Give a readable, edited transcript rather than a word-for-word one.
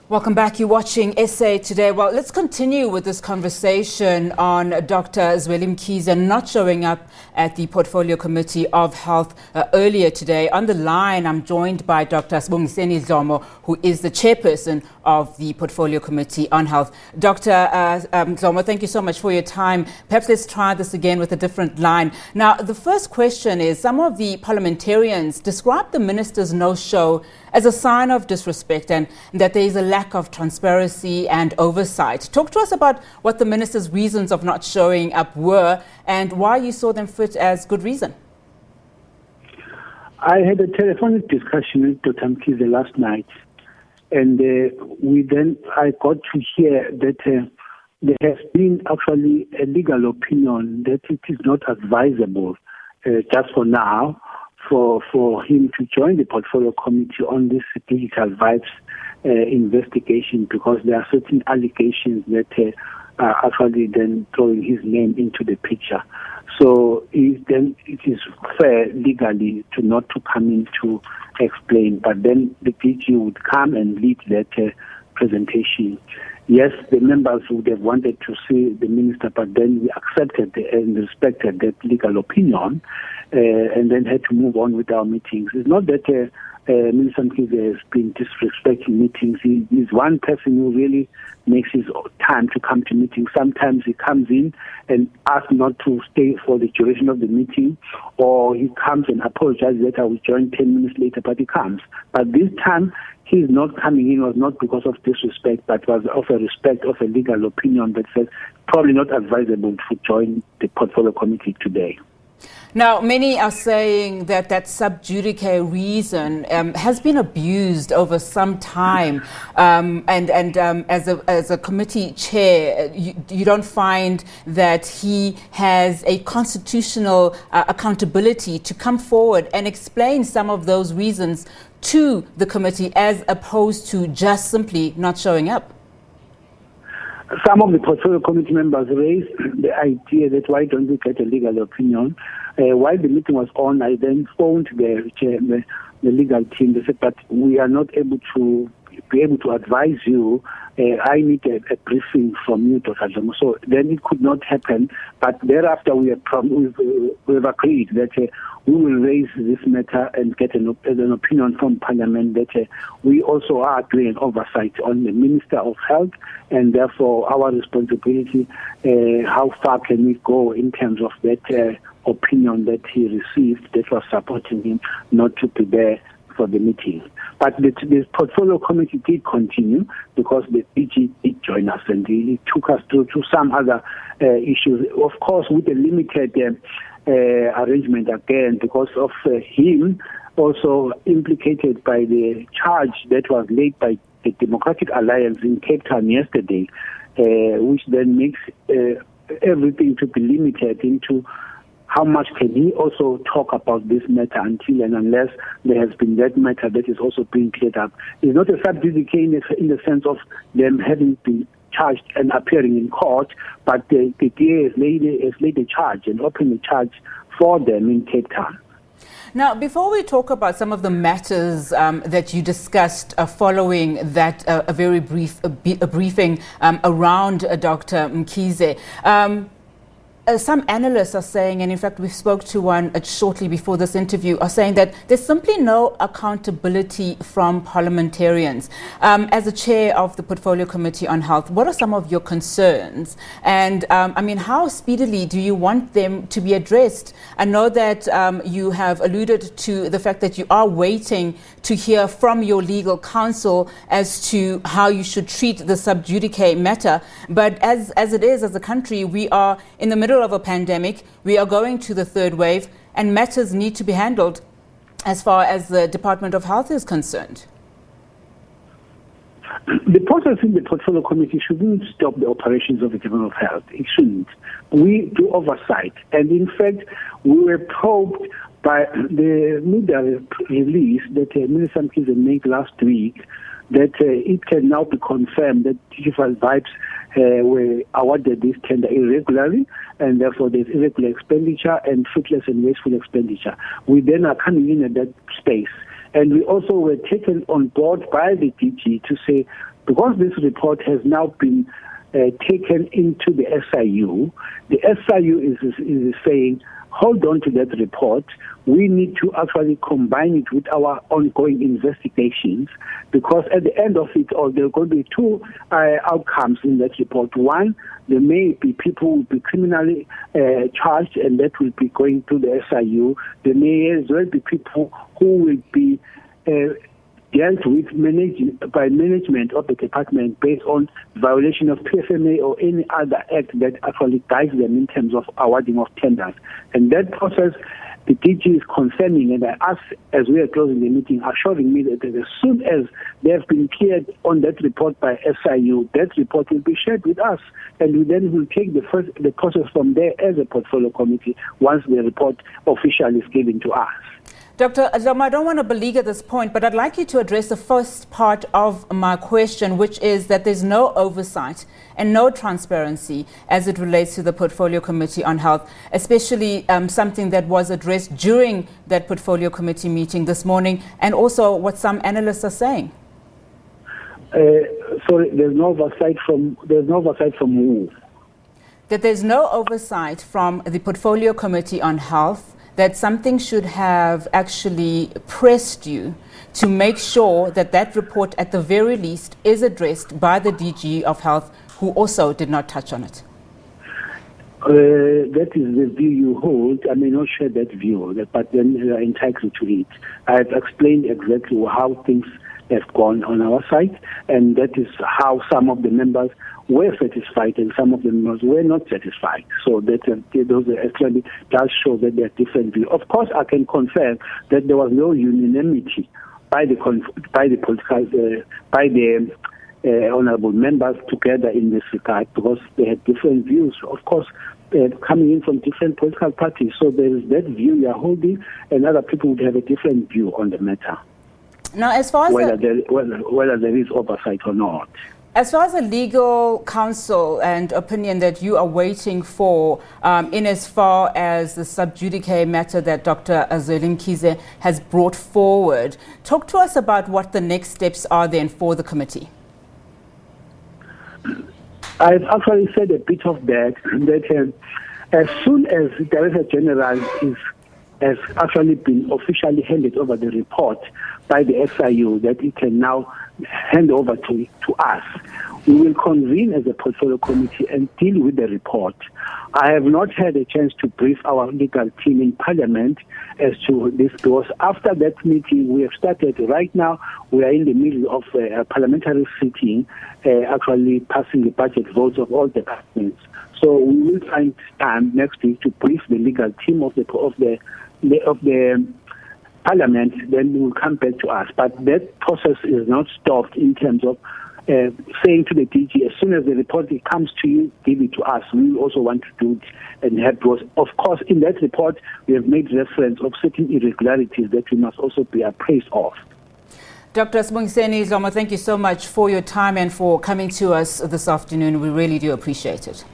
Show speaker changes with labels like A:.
A: Welcome back. You're watching SA Today. Well, let's continue with this conversation on Dr. Zweli Mkhize not showing up at the Portfolio Committee of Health earlier today. On the line, I'm joined by Dr. Sibongiseni Dhlomo, who is the chairperson of the Portfolio Committee on Health. Dr. Dhlomo, thank you so much for your time. Perhaps let's try this again with a different line. Now, the first question is, some of the parliamentarians describe the minister's no-show as a sign of disrespect and that there is a lack of transparency and oversight. Talk to us about what the minister's reasons of not showing up were and why you saw them fit as good reason.
B: I had a telephonic discussion with Dr Mkhize last night, and I got to hear that there has been actually a legal opinion that it is not advisable just for now for him to join the Portfolio Committee on this digital vibes investigation, because there are certain allegations that are actually then throwing his name into the picture. So then it is fair legally to not to come in to explain, but then the DG would come and lead that presentation. Yes, the members would have wanted to see the minister, but then we accepted and respected that legal opinion and then had to move on with our meetings. It's not that Minister Mkhize has been disrespecting meetings. He is one person who really makes his time to come to meetings. Sometimes he comes in and asks not to stay for the duration of the meeting, or he comes and apologizes that I will join 10 minutes later, but he comes. But this time, his not coming in was not because of disrespect, but was of a respect of a legal opinion that says probably not advisable to join the Portfolio Committee today.
A: Now, many are saying that that sub judice reason has been abused over some time, as a committee chair, you don't find that he has a constitutional accountability to come forward and explain some of those reasons to the committee, as opposed to just simply not showing up.
B: Some of the Portfolio Committee members raised the idea that why don't we get a legal opinion? While the meeting was on, I then phoned the legal team. They said, but we are not able to be able to advise you. I need a briefing from you, Dr. Dhlomos. So then it could not happen. But thereafter, we've agreed that we will raise this matter and get an opinion from Parliament that we also are doing oversight on the Minister of Health, and therefore our responsibility, how far can we go in terms of that opinion that he received that was supporting him not to be there for the meeting. But the Portfolio Committee did continue because the DG did join us, and he took us to some other issues, of course with a limited arrangement again, because of him also implicated by the charge that was laid by the Democratic Alliance in Cape Town yesterday, which then makes everything to be limited into how much can he also talk about this matter until and unless there has been that matter that is also being cleared up. It's not a sub judice in the sense of them having been charged and appearing in court, but the DA has laid a charge and opened a charge for them in Cape Town.
A: Now, before we talk about some of the matters that you discussed following that a very brief briefing around Dr. Mkhize, some analysts are saying, and in fact we spoke to one shortly before this interview, are saying that there's simply no accountability from parliamentarians. As a chair of the Portfolio Committee on Health, what are some of your concerns? And how speedily do you want them to be addressed? I know that you have alluded to the fact that you are waiting to hear from your legal counsel as to how you should treat the sub judice matter. But as it is, as a country, we are in the middle of a pandemic, we are going to the third wave, and matters need to be handled as far as the Department of Health is concerned.
B: The process in the Portfolio Committee shouldn't stop the operations of the Department of Health. It shouldn't. We do oversight. And in fact, we were probed by the media release that Minister Mkhize made last week, that it can now be confirmed that digital vibes were awarded this tender irregularly, and therefore there's irregular expenditure and fruitless and wasteful expenditure. We then are coming in at that space. And we also were taken on board by the DG to say because this report has now been taken into the SIU is saying, hold on to that report. We need to actually combine it with our ongoing investigations, because at the end of it all, there are going to be two outcomes in that report. One, there may be people who will be criminally charged, and that will be going to the SIU. There may as well be people who will be dealt with by management of the department based on violation of PFMA or any other act that actually guides them in terms of awarding of tenders. And that process, the DG is concerning, and I ask, as we are closing the meeting, assuring me that as soon as they have been cleared on that report by SIU, that report will be shared with us, and we then will take the process from there as a portfolio committee once the report officially is given to us.
A: Dr. Dhlomo, I don't want to beleaguer this point, but I'd like you to address the first part of my question, which is that there's no oversight and no transparency as it relates to the Portfolio Committee on Health, especially something that was addressed during that Portfolio Committee meeting this morning, and also what some analysts are saying.
B: Sorry, there's no oversight from who?
A: That there's no oversight from the Portfolio Committee on Health, that something should have actually pressed you to make sure that that report at the very least is addressed by the DG of Health, who also did not touch on it.
B: That is the view you hold. I may not share that view, but then you are entitled to it. I have explained exactly how things have gone on our side, and that is how some of the members were satisfied and some of the members were not satisfied. So that those actually does show that there are different views. Of course, I can confirm that there was no unanimity by the honourable members together in this regard, because they had different views. Of course, coming in from different political parties. So there is that view you are holding, and other people would have a different view on the matter.
A: Now, as far as
B: whether there is oversight or not.
A: As far as the legal counsel and opinion that you are waiting for, in as far as the sub judice matter that Dr. Zweli Mkhize has brought forward, talk to us about what the next steps are then for the committee.
B: I've actually said a bit of that as soon as the Director General has actually been officially handed over the report by the SIU, that it can now hand over to us. We will convene as a portfolio committee and deal with the report. I have not had a chance to brief our legal team in Parliament as to this, because after that meeting we have started. Right now we are in the middle of a parliamentary sitting, actually passing the budget votes of all departments. So we will find time next week to brief the legal team of the Parliament, then we will come back to us. But that process is not stopped in terms of saying to the DG, as soon as the report comes to you, give it to us. We also want to do it and help those. Of course, in that report, we have made reference of certain irregularities that we must also be appraised of.
A: Dr. Sibongiseni Dhlomo, thank you so much for your time and for coming to us this afternoon. We really do appreciate it.